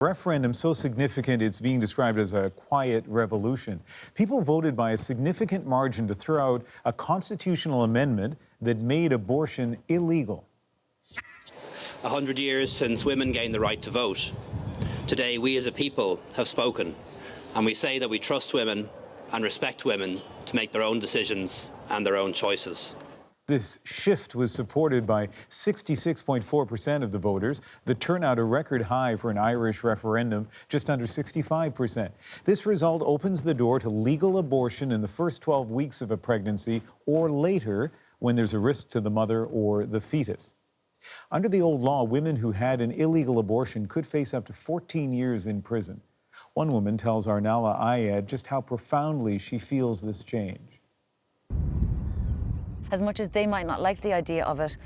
Referendum so significant it's being described as a quiet revolution. People voted by a significant margin to throw out a constitutional amendment that made abortion illegal. 100 years since women gained the right to vote. Today, we as a people have spoken, and we say that we trust women and respect women to make their own decisions and their own choices. This shift was supported by 66.4% of the voters. The turnout a record high for an Irish referendum, just under 65%. This result opens the door to legal abortion in the first 12 weeks of a pregnancy or later when there's a risk to the mother or the fetus. Under the old law, women who had an illegal abortion could face up to 14 years in prison. One woman tells our Nahlah just how profoundly she feels this change. As much as they might not like the idea of it,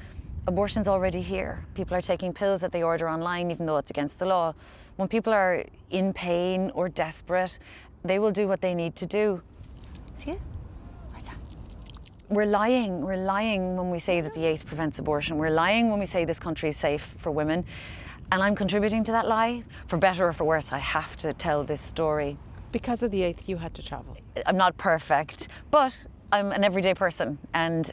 abortion's already here. People are taking pills that they order online, even though it's against the law. When people are in pain or desperate, they will do what they need to do. See it? Where's that? We're lying when we say that the 8th prevents abortion. We're lying when we say this country is safe for women. And I'm contributing to that lie. For better or for worse, I have to tell this story. Because of the 8th, you had to travel. I'm not perfect, but I'm an everyday person, and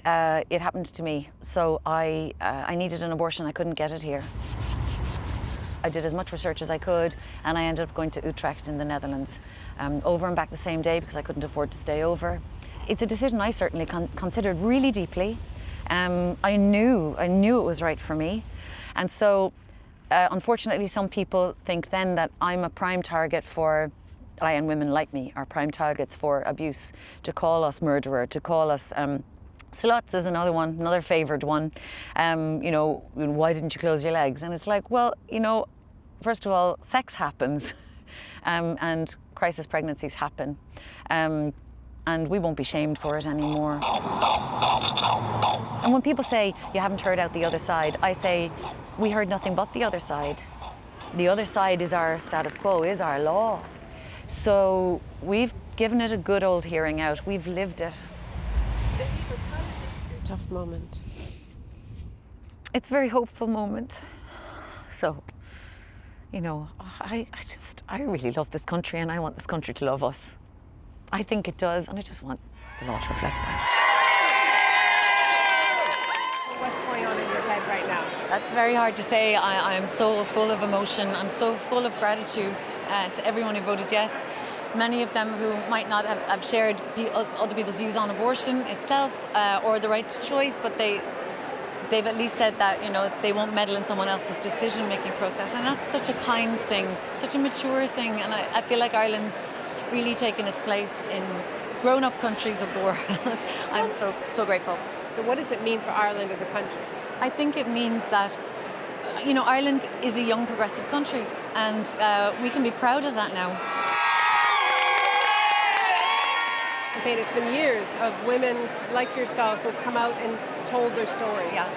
it happened to me. So I needed an abortion. I couldn't get it here. I did as much research as I could, and I ended up going to Utrecht in the Netherlands, over and back the same day because I couldn't afford to stay over. It's a decision I certainly considered really deeply. I knew it was right for me, and so unfortunately, some people think then that I'm a prime target for. I and women like me are prime targets for abuse, to call us murderer, to call us sluts is another one, another favoured one. You know, why didn't you close your legs? And it's like, well, you know, first of all, sex happens and crisis pregnancies happen. And we won't be shamed for it anymore. And when people say, you haven't heard out the other side, I say, we heard nothing but the other side. The other side is our status quo, is our law. So we've given it a good old hearing out. We've lived it. Tough moment. It's a very hopeful moment. So, you know, I really love this country, and I want this country to love us. I think it does, and I just want the law to reflect that. What's going on in your head right now? That's very hard to say. I'm so full of emotion. I'm so full of gratitude to everyone who voted yes. Many of them who might not have shared other people's views on abortion itself or the right to choice, but they've at least said that, you know, they won't meddle in someone else's decision-making process. And that's such a kind thing, such a mature thing. And I feel like Ireland's really taken its place in grown-up countries of the world. I'm so grateful. But what does it mean for Ireland as a country? I think it means that, you know, Ireland is a young, progressive country, and we can be proud of that now. It's been years of women like yourself who've come out and told their stories. Yeah.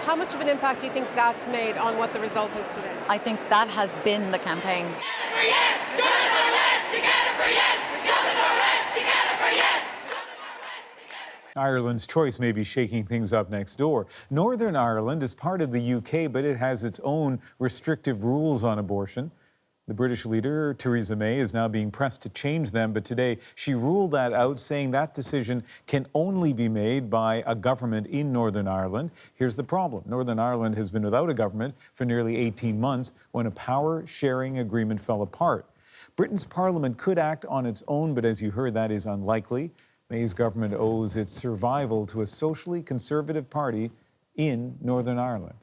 How much of an impact do you think that's made on what the result is today? I think that has been the campaign. Together for yes, together for less, together for yes, together for less, together for yes. Ireland's choice may be shaking things up next door. Northern Ireland is part of the UK, but it has its own restrictive rules on abortion. The British leader, Theresa May, is now being pressed to change them, but today she ruled that out, saying that decision can only be made by a government in Northern Ireland. Here's the problem. Northern Ireland has been without a government for nearly 18 months when a power-sharing agreement fell apart. Britain's parliament could act on its own, but as you heard, that is unlikely. May's government owes its survival to a socially conservative party in Northern Ireland.